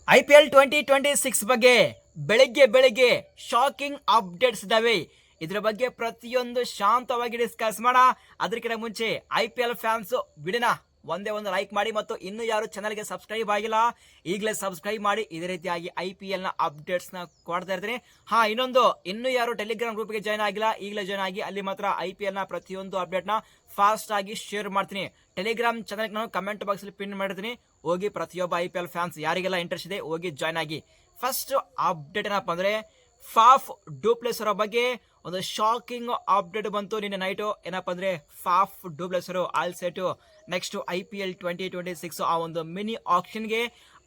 IPL 2026 ಬಗ್ಗೆ ಬೆಳಿಗ್ಗೆ shocking updates ಇದಾವೆ. ಇದ್ರ ಬಗ್ಗೆ ಪ್ರತಿಯೊಂದು ಶಾಂತವಾಗಿ ಡಿಸ್ಕಸ್ ಮಾಡೋಣ. ಅದಕ್ಕಿಂತ ಮುಂಚೆ IPL ಫ್ಯಾನ್ಸ್ ವಿಡಿಯೋನ ಒಂದೇ ಒಂದು ಲೈಕ್ ಮಾಡಿ ಮತ್ತು ಇನ್ನೂ ಯಾರು ಚಾನಲ್ಗೆ ಸಬ್ಸ್ಕ್ರೈಬ್ ಆಗಿಲ್ಲ ಈಗಲೇ ಸಬ್ಸ್ಕ್ರೈಬ್ ಮಾಡಿ. ಇದೇ ರೀತಿಯಾಗಿ IPL ನ ಅಪ್ಡೇಟ್ಸ್ ನ ಕೊಡ್ತಾ ಇರ್ತೀನಿ. ಇನ್ನೂ ಯಾರು ಟೆಲಿಗ್ರಾಮ್ ಗ್ರೂಪ್ಗೆ ಜಾಯ್ನ್ ಆಗಿಲ್ಲ ಈಗಲೇ ಜಾಯ್ನ್ ಆಗಿ. ಅಲ್ಲಿ ಮಾತ್ರ IPL ನ ಪ್ರತಿಯೊಂದು ಅಪ್ಡೇಟ್ ನ ಫಾಸ್ಟ್ ಆಗಿ ಶೇರ್ ಮಾಡ್ತೀನಿ. ಟೆಲಿಗ್ರಾಮ್ ಚಾನಲ್ ನಾನು ಕಮೆಂಟ್ ಬಾಕ್ಸ್ ಅಲ್ಲಿ ಪಿನ್ ಮಾಡಿರ್ತೀನಿ. ಹೋಗಿ ಪ್ರತಿಯೊಬ್ಬ IPL ಫ್ಯಾನ್ಸ್ ಯಾರಿಗೆಲ್ಲ ಇಂಟ್ರೆಸ್ಟ್ ಇದೆ ಹೋಗಿ ಜಾಯ್ನ್ ಆಗಿ. ಫಸ್ಟ್ ಅಪ್ಡೇಟ್ ಏನಪ್ಪ ಅಂದ್ರೆ ಫಾಫ್ ಡೂಪ್ಲೆಸ್ ಅವರ ಬಗ್ಗೆ ಒಂದು ಶಾಕಿಂಗ್ ಅಪ್ಡೇಟ್ ಬಂತು ನಿನ್ನೆ ನೈಟು. ಏನಪ್ಪ ಅಂದ್ರೆ ಫಾಫ್ ಡೂಪ್ಲೆಸ್ ಅವರು ಆಲ್ ಸೆಟ್ ನೆಕ್ಸ್ಟ್ IPL 2026 ಆ ಒಂದು ಮಿನಿ ಆಕ್ಷನ್ಗೆ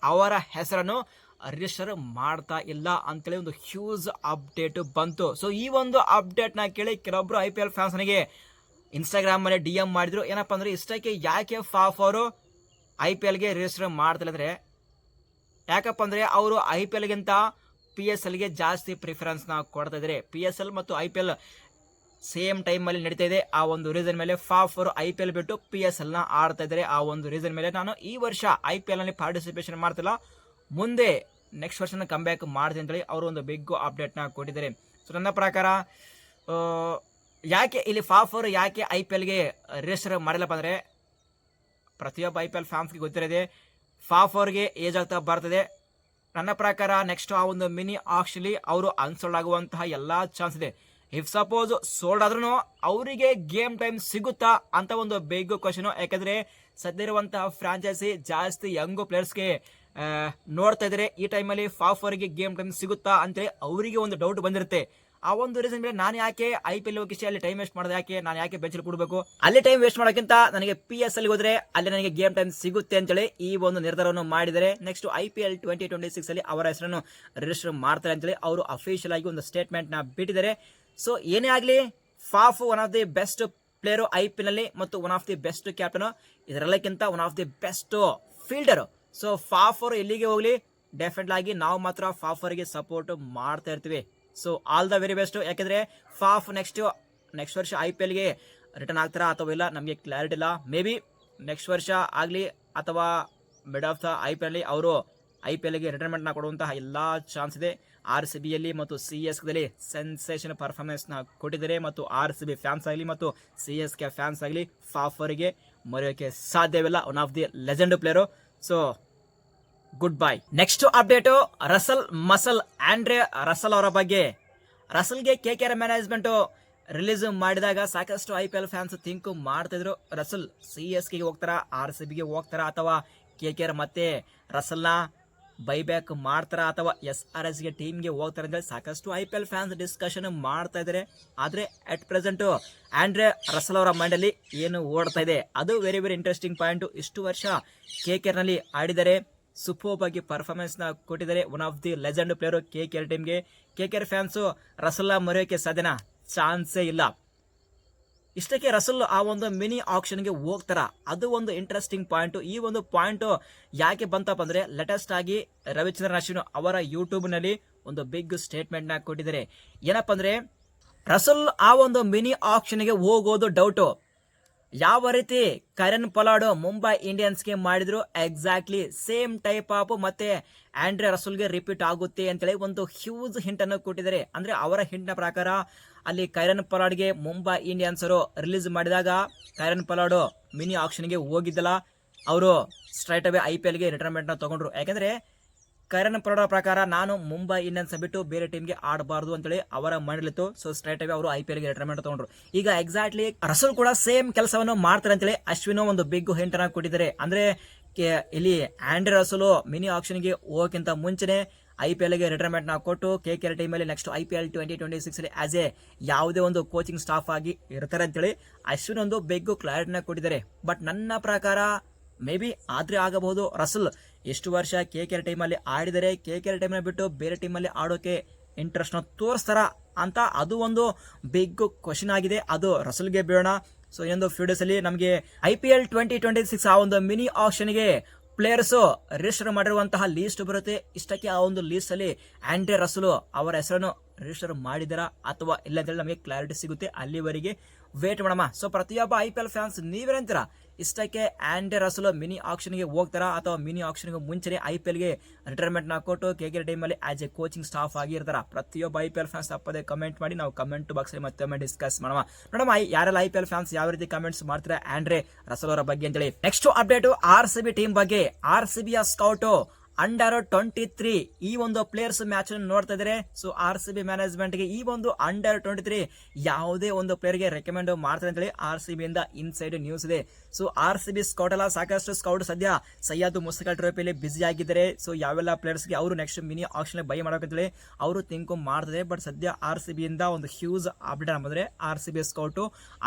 ಅವರ ಹೆಸರನ್ನು ರಿಜಿಸ್ಟರ್ ಮಾಡ್ತಾ ಇಲ್ಲ ಅಂತೇಳಿ ಒಂದು ಹ್ಯೂಜ್ ಅಪ್ಡೇಟ್ ಬಂತು. ಸೊ ಈ ಒಂದು ಅಪ್ಡೇಟ್ ನ ಕೇಳಿ ಕೆಲವೊಬ್ರು IPL ಫ್ಯಾನ್ಸ್ ನನಗೆ ಇನ್ಸ್ಟಾಗ್ರಾಮ್ ಮೇಲೆ DM ಮಾಡಿದ್ರು. ಏನಪ್ಪ ಅಂದ್ರೆ ಇಷ್ಟಕ್ಕೆ ಯಾಕೆ ಫಾಫ್ ಅವರು IPLಗೆ ರಿಜಿಸ್ಟರ್ ಮಾಡ್ತಿಲ್ಲ ಅಂದ್ರೆ, ಯಾಕಪ್ಪ ಅಂದ್ರೆ ಅವರು IPLಗಿಂತ PSLಗೆ ಜಾಸ್ತಿ ಪ್ರಿಫರೆನ್ಸ್ನ ಕೊಡ್ತಾ ಇದ್ದಾರೆ. PSL ಮತ್ತು IPL ಸೇಮ್ ಟೈಮಲ್ಲಿ ನಡೀತಾ ಇದೆ. ಆ ಒಂದು ರೀಸನ್ ಮೇಲೆ ಫಾಫ್ ಅವರು IPL ಬಿಟ್ಟು PSLನ ಆಡ್ತಾ ಇದ್ದಾರೆ. ಆ ಒಂದು ರೀಸನ್ ಮೇಲೆ ನಾನು ಈ ವರ್ಷ IPL ನಲ್ಲಿ ಪಾರ್ಟಿಸಿಪೇಷನ್ ಮಾಡ್ತಿಲ್ಲ, ಮುಂದೆ ನೆಕ್ಸ್ಟ್ ವರ್ಷನ ಕಮ್ ಬ್ಯಾಕ್ ಮಾಡ್ತೀನಿ ಅಂತೇಳಿ ಅವರು ಒಂದು ಬಿಗ್ ಅಪ್ಡೇಟ್ನ ಕೊಟ್ಟಿದ್ದಾರೆ. ಸೊ ನನ್ನ ಪ್ರಕಾರ ಯಾಕೆ ಇಲ್ಲಿ ಫಾಫ್ ಅವರು ಯಾಕೆ IPLಗೆ ರಿಜಿಸ್ಟರ್ ಮಾಡಿಲ್ಲಪ್ಪ ಅಂದರೆ, ಪ್ರತಿಯೊಬ್ಬ IPL ಫ್ಯಾನ್ಸ್ಗೆ ಗೊತ್ತಿರೋದೆ ಫಾಫ್ ಅವ್ರಿಗೆ ಏಜ್ ಆಗ್ತಾ ಬರ್ತದೆ. ನನ್ನ ಪ್ರಕಾರ ನೆಕ್ಸ್ಟ್ ಆ ಒಂದು ಮಿನಿ ಆಕ್ಷನ್ಲಿ ಅವರು ಅನ್ಸೋಲ್ಡ್ ಆಗುವಂತಹ ಎಲ್ಲಾ ಚಾನ್ಸ್ ಇದೆ. ಇಫ್ ಸಪೋಸ್ ಸೋಲ್ಡ್ ಆದ್ರೂ ಅವರಿಗೆ ಗೇಮ್ ಟೈಮ್ ಸಿಗುತ್ತಾ ಅಂತ ಒಂದು ಬಿಗ್ ಕ್ವಶನ್. ಯಾಕಂದ್ರೆ ಸದ್ಯ ಇರುವಂತಹ ಫ್ರಾಂಚೈಸಿ ಜಾಸ್ತಿ ಯಂಗ್ ಪ್ಲೇಯರ್ಸ್ಗೆ ನೋಡ್ತಾ ಇದ್ದಾರೆ. ಈ ಟೈಮಲ್ಲಿ ಫಾಫ್ ಅವರಿಗೆ ಗೇಮ್ ಟೈಮ್ ಸಿಗುತ್ತಾ ಅಂತೇಳಿ ಅವರಿಗೆ ಒಂದು ಡೌಟ್ ಬಂದಿರುತ್ತೆ. ಆ ಒಂದು ರೀಸನ್ ಮೇಲೆ ನಾನು ಯಾಕೆ IPL ಹೋಗಿ ಅಲ್ಲಿ ಟೈಮ್ ವೇಸ್ಟ್ ಮಾಡೋದು, ಯಾಕೆ ನಾನು ಯಾಕೆ ಬೆಂಚಲ್ಲಿ ಕೊಡಬೇಕು, ಅಲ್ಲಿ ಟೈಮ್ ವೇಸ್ಟ್ ಮಾಡೋಕ್ಕಿಂತ ನನಗೆ PSL ಹೋದ್ರೆ ಅಲ್ಲಿ ನನಗೆ ಗೇಮ್ ಟೈಮ್ ಸಿಗುತ್ತೆ ಅಂತೇಳಿ ಈ ಒಂದು ನಿರ್ಧಾರವನ್ನು ಮಾಡಿದರೆ ನೆಕ್ಸ್ಟ್ IPL 2026 ಅಲ್ಲಿ ಅವರ ಹೆಸರನ್ನು ರಿಜಿಸ್ಟರ್ ಮಾಡ್ತಾರೆ ಅಂತೇಳಿ ಅವರು ಅಫಿಷಿಯಲ್ ಆಗಿ ಒಂದು ಸ್ಟೇಟ್ಮೆಂಟ್ ನ ಬಿಟ್ಟಿದ್ದಾರೆ. ಸೊ ಏನೇ ಆಗಲಿ Faf one of the best player IPL ನಲ್ಲಿ ಮತ್ತು one of the best captain, ಇದರೆಲ್ಲಕ್ಕಿಂತ one of the best fielder. So Faf ಅವರು ಎಲ್ಲಿಗೆ ಹೋಗ್ಲಿ ಡೆಫಿನೆಟ್ ಆಗಿ ನಾವು ಮಾತ್ರ ಫಾಫ್ ಅವರಿಗೆ ಸಪೋರ್ಟ್ ಮಾಡ್ತಾ ಇರ್ತೀವಿ. So all the very best. ಯಾಕೆಂದ್ರೆ ಫಾಫ್ ನೆಕ್ಸ್ಟ್ ವರ್ಷ IPLಗೆ ರಿಟರ್ನ್ ಆಗ್ತಾರಾ ಅಥವಾ ಇಲ್ಲ ನಮಗೆ ಕ್ಲಾರಿಟಿ ಇಲ್ಲ. ಮೇ ಬಿ ನೆಕ್ಸ್ಟ್ ವರ್ಷ ಆಗಲಿ ಅಥವಾ ಮಿಡ್ ಆಫ್ ದ IPL ಅಲ್ಲಿ ಅವರು IPLಗೆ ರಿಟೈರ್ಮೆಂಟ್ನ ಕೊಡುವಂತಹ ಎಲ್ಲ ಚಾನ್ಸ್ ಇದೆ. RCBಯಲ್ಲಿ ಮತ್ತು CSKದಲ್ಲಿ ಸೆನ್ಸೇಷನ್ ಪರ್ಫಾರ್ಮೆನ್ಸ್ನ ಕೊಟ್ಟಿದ್ದಾರೆ ಮತ್ತು RCB ಫ್ಯಾನ್ಸ್ ಆಗಲಿ ಮತ್ತು CSK ಫ್ಯಾನ್ಸ್ ಆಗಲಿ ಫಾಫ್ ಅವರಿಗೆ ಮರೆಯೋಕೆ ಸಾಧ್ಯವಿಲ್ಲ. One of the legend player. So good bye. Next update Russell muscle Andre Russell ಅವರ ಬಗ್ಗೆ. ರಸಲ್ಗೆ KKR ಮ್ಯಾನೇಜ್ಮೆಂಟ್ ರಿಲೀಸ್ ಮಾಡಿದಾಗ ಸಾಕಷ್ಟು IPL ಫ್ಯಾನ್ಸ್ ಥಿಂಕ್ ಮಾಡ್ತಿದ್ರು, ರಸಲ್ CSKಗೆ ಹೋಗ್ತಾರ, RCBಗೆ ಹೋಗ್ತಾರ ಅಥವಾ KKR ಮತ್ತೆ ರಸಲ್ನ ಬೈಬ್ಯಾಕ್ ಮಾಡ್ತಾರ ಅಥವಾ SRSಗೆ ಟೀಮ್ಗೆ ಹೋಗ್ತಾರೆ ಅಂತ ಸಾಕಷ್ಟು IPL ಫ್ಯಾನ್ಸ್ ಡಿಸ್ಕಷನ್ ಮಾಡ್ತಾ ಇದ್ದಾರೆ. ಆದ್ರೆ ಅಟ್ ಪ್ರೆಸೆಂಟ್ ಆಂಡ್ರೆ ರಸಲ್ ಅವರ ಮೈಂಡ್ ಅಲ್ಲಿ ಏನು ಓಡ್ತಾ ಇದೆ ಅದು ವೆರಿ ವೆರಿ ಇಂಟ್ರೆಸ್ಟಿಂಗ್ ಪಾಯಿಂಟ್. ಇಷ್ಟು ವರ್ಷ KKR ನಲ್ಲಿ ಆಡಿದರೆ, ಸೂಪರ್ ಆಗಿ ಪರ್ಫಾರ್ಮೆನ್ಸ್ ನ ಕೊಟ್ಟಿದ್ದಾರೆ. One of the legend player KKR ಟೀಮ್ಗೆ. KKR ಫ್ಯಾನ್ಸ್ ರಸಲ್ ಮರೆಯೋಕೆ ಸಾಧ್ಯನಾ? ಚಾನ್ಸೇ ಇಲ್ಲ. ಇಷ್ಟಕ್ಕೆ ರಸಲ್ ಆ ಒಂದು ಮಿನಿ ಆಕ್ಷನ್ಗೆ ಹೋಗ್ತಾರ, ಅದು ಒಂದು ಇಂಟ್ರೆಸ್ಟಿಂಗ್ ಪಾಯಿಂಟ್. ಈ ಒಂದು ಪಾಯಿಂಟ್ ಯಾಕೆ ಬಂತಪ್ಪ ಅಂದ್ರೆ, ಲೇಟೆಸ್ಟ್ ಆಗಿ ರವಿಚಂದ್ರನ್ ಅಶ್ವಿನ್ ಅವರ ಯೂಟ್ಯೂಬ್ ನಲ್ಲಿ ಒಂದು ಬಿಗ್ ಸ್ಟೇಟ್ಮೆಂಟ್ ನ ಕೊಟ್ಟಿದ್ದಾರೆ. ಏನಪ್ಪ ಅಂದ್ರೆ, ರಸಲ್ ಆ ಒಂದು ಮಿನಿ ಆಕ್ಷನ್ಗೆ ಹೋಗೋದು ಡೌಟು. ಯಾವ ರೀತಿ ಕರಣ್ ಪೊಲಾರ್ಡ್ ಮುಂಬೈ ಇಂಡಿಯನ್ಸ್ಗೆ ಮಾಡಿದ್ರು ಎಕ್ಸಾಕ್ಟ್ಲಿ ಸೇಮ್ ಟೈಪ್ ಆಫ್ ಮತ್ತೆ ಆಂಡ್ರೆ ರಸಲ್ಗೆ ರಿಪೀಟ್ ಆಗುತ್ತೆ ಅಂತೇಳಿ ಒಂದು ಹ್ಯೂಜ್ ಹಿಂಟ್ ಅನ್ನು ಕೊಟ್ಟಿದ್ದಾರೆ. ಅಂದ್ರೆ ಅವರ ಹಿಂಟ್ ನ ಪ್ರಕಾರ ಅಲ್ಲಿ ಕರಣ್ ಪೊಲಾರ್ಡ್ಗೆ ಮುಂಬೈ ಇಂಡಿಯನ್ಸ್ ಅವರು ರಿಲೀಸ್ ಮಾಡಿದಾಗ ಕರಣ್ ಪೊಲಾರ್ಡ್ ಮಿನಿ ಆಕ್ಷನ್ಗೆ ಹೋಗಿದ್ದಲ್ಲ, ಅವರು ಸ್ಟ್ರೈಟ್ ಅವೇ IPLಗೆ ರಿಟೈರ್ಮೆಂಟ್ ನ ತಗೊಂಡ್ರು. ಯಾಕಂದ್ರೆ ಕರಣ್ ಪೊಲಾರ್ಡ್ ಪ್ರಕಾರ ನಾನು ಮುಂಬೈ ಇಂಡಿಯನ್ಸ್ ಬಿಟ್ಟು ಬೇರೆ ಟೀಮ್ಗೆ ಆಡಬಾರ್ದು ಅಂತೇಳಿ ಅವರ ಮನಲಿತ್ತು. ಸೊ ಸ್ಟ್ರೈಟ್ ಅವೇ ಅವರು IPLಗೆ ರಿಟೈರ್ಮೆಂಟ್ ತಗೊಂಡ್ರು. ಈಗ ಎಕ್ಸಾಕ್ಟ್ಲಿ ರಸಲ್ ಕೂಡ ಸೇಮ್ ಕೆಲಸವನ್ನು ಮಾಡ್ತಾರೆ ಅಂತೇಳಿ ಅಶ್ವಿನ್ ಒಂದು ಬಿಗ್ ಹಿಂಟ್ ಅನ್ನ ಕೊಟ್ಟಿದ್ದಾರೆ. ಅಂದ್ರೆ ಇಲ್ಲಿ ಆಂಡ್ರೆ ರಸಲ್ ಮಿನಿ ಆಕ್ಷನ್ಗೆ ಹೋಗೋಕ್ಕಿಂತ ಮುಂಚೆನೆ IPLಗೆ ರಿಟೈರ್ಮೆಂಟ್ ನ ಕೊಟ್ಟು KKR ಟೀಮಲ್ಲಿ ನೆಕ್ಸ್ಟ್ IPL 2026 ಅಲ್ಲಿ ಆಸ್ ಎ ಯಾವುದೇ ಒಂದು ಕೋಚಿಂಗ್ ಸ್ಟಾಫ್ ಆಗಿ ಇರ್ತಾರೆ ಅಂತೇಳಿ ಅಶ್ವಿನ್ ಒಂದು ಬಿಗ್ ಕ್ಲಾರಿಟಿನ ಕೊಟ್ಟಿದ್ದಾರೆ. ಬಟ್ ನನ್ನ ಪ್ರಕಾರ ಮೇ ಬಿ ಆದ್ರೆ ಆಗಬಹುದು. ರಸಲ್ ಎಷ್ಟು ವರ್ಷ KKR ಟೀಮಲ್ಲಿ ಆಡಿದರೆ, KKR ಟೀಮ್ನ ಬಿಟ್ಟು ಬೇರೆ ಟೀಮಲ್ಲಿ ಆಡೋಕೆ ಇಂಟ್ರೆಸ್ಟ್ ನ ತೋರಿಸ್ತಾರ ಅಂತ ಅದು ಒಂದು ಬಿಗ್ ಕ್ವಶನ್ ಆಗಿದೆ. ಅದು ರಸಲ್ಗೆ ಬೇಡ. ಸೊ ಇನ್ನೊಂದು ಫ್ಯೂ ಡೇಸ್ ಅಲ್ಲಿ ನಮಗೆ IPL 2026 ಆ ಒಂದು ಮಿನಿ ಆಕ್ಷನ್ಗೆ ಪ್ಲೇಯರ್ಸ್ ರಿಜಿಸ್ಟರ್ ಮಾಡಿರುವಂತಹ ಲೀಸ್ಟ್ ಬರುತ್ತೆ. ಇಷ್ಟಕ್ಕೆ ಆ ಒಂದು ಲೀಸ್ಟ್ ಅಲ್ಲಿ ಆಂಡ್ರೆ ರಸಲ್ ಅವರ ಹೆಸರನ್ನು ರಿಜಿಸ್ಟರ್ ಮಾಡಿದಾರಾ ಅಥವಾ ಇಲ್ಲ ಅಂತ ನಮಗೆ ಕ್ಲಾರಿಟಿ ಸಿಗುತ್ತೆ. ಅಲ್ಲಿವರೆಗೆ ವೇಟ್ ಮಾಡಮ್ಮ. ಸೊ ಪ್ರತಿಯೊಬ್ಬ IPL ಫ್ಯಾನ್ಸ್ ನೀವೇನಂತೀರಾ, ಇಷ್ಟಕ್ಕೆ ಆಂಡ್ರೆ ರಸಲ್ ಮಿನಿ ಆಕ್ಷನ್ಗೆ ಹೋಗ್ತಾರಾ ಅಥವಾ ಮಿನಿ ಆಕ್ಷನ್ಗೆ ಮುಂಚೆನೆ IPLಗೆ ರಿಟೈರ್ಮೆಂಟ್ ಕೊಟ್ಟು KKR ಟೀಮಲ್ಲಿ ಆಸ್ ಎ ಕೋಚಿಂಗ್ ಸ್ಟಾಫ್ ಆಗಿರ್ತಾರ. ಪ್ರತಿಯೊಬ್ಬ IPL ಫ್ಯಾನ್ಸ್ ತಪ್ಪದೆ ಕಮೆಂಟ್ ಮಾಡಿ, ನಾವು ಕಮೆಂಟ್ ಬಾಕ್ಸ್ ಅಲ್ಲಿ ಮತ್ತೊಮ್ಮೆ ಡಿಸ್ಕಸ್ ಮಾಡೋಣ. ನೋಡಮ್ಮ ಯಾರೆಲ್ಲ IPL ಫ್ಯಾನ್ಸ್ ಯಾವ ರೀತಿ ಕಮೆಂಟ್ಸ್ ಮಾಡ್ತಾರೆ ಆಂಡ್ರೆ ರಸಲ್ ಅವರ ಬಗ್ಗೆ ಅಂತೇಳಿ. ನೆಕ್ಸ್ಟ್ ಅಪ್ಡೇಟ್ RCB ಟೀಮ್ ಬಗ್ಗೆ. RCBಯ ಸ್ಕೌಟ್ ಅಂಡರ್-23 ಈ ಒಂದು ಪ್ಲೇಯರ್ಸ್ ಮ್ಯಾಚ್ ನೋಡ್ತಾ ಇದ್ದಾರೆ. ಸೊ RCB ಮ್ಯಾನೇಜ್ಮೆಂಟ್ ಗೆ ಈ ಒಂದು ಅಂಡರ್-23 ಯಾವುದೇ ಒಂದು ಪ್ಲೇಯರ್ ಗೆ ರೆಕಮೆಂಡ್ ಮಾಡ್ತಾರೆ ಅಂತ ಹೇಳಿ RCB ಇಂದ ಇನ್ಸೈಡ್ ನ್ಯೂಸ್ ಇದೆ. ಸೊ RCB ಸ್ಕೌಟ್ ಅಲ್ಲ, ಸಾಕಷ್ಟು ಸ್ಕೌಟ್ ಸದ್ಯ ಸಯ್ಯದ್ ಮುಸ್ತಕ್ ಟ್ರೋಫಿಯಲ್ಲಿ ಬಿಸಿ ಆಗಿದ್ದಾರೆ. ಸೊ ಯಾವೆಲ್ಲ ಪ್ಲೇಯರ್ಸ್ ಗೆ ಅವರು ನೆಕ್ಸ್ಟ್ ಮಿನಿ ಆಕ್ಷನ್ ಬೈ ಮಾಡೋಕಂತೇಳಿ ಅವರು ಥಿಂಕ್ ಮಾಡ್ತಾರೆ. ಬಟ್ ಸದ್ಯ RCB ಇಂದ ಒಂದು ಹ್ಯೂಜ್ ಅಪ್ಡೇಟ್ ಅಂದ್ರೆ RCB ಸ್ಕೌಟ್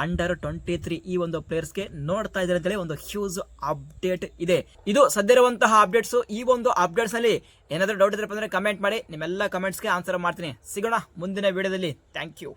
ಅಂಡರ್-23 ಈ ಒಂದು ಪ್ಲೇಯರ್ಸ್ ಗೆ ನೋಡ್ತಾ ಇದ್ದಾರೆ ಅಂತೇಳಿ ಒಂದು ಹ್ಯೂಜ್ ಅಪ್ಡೇಟ್ ಇದೆ. ಇದು ಸದ್ಯ ಇರುವಂತಹ ಅಪ್ಡೇಟ್ಸ್. ಈ ಒಂದು ಅಪ್ಡೇಟ್ಸ್ ಅಲ್ಲಿ ಏನಾದರೂ ಡೌಟ್ ಇದ್ರೆ ಕಮೆಂಟ್ ಮಾಡಿ, ನಿಮ್ಮೆಲ್ಲ ಕಮೆಂಟ್ಸ್ಗೆ ಆನ್ಸರ್ ಮಾಡ್ತೀನಿ. ಸಿಗೋಣ ಮುಂದಿನ ವಿಡಿಯೋದಲ್ಲಿ. Thank you.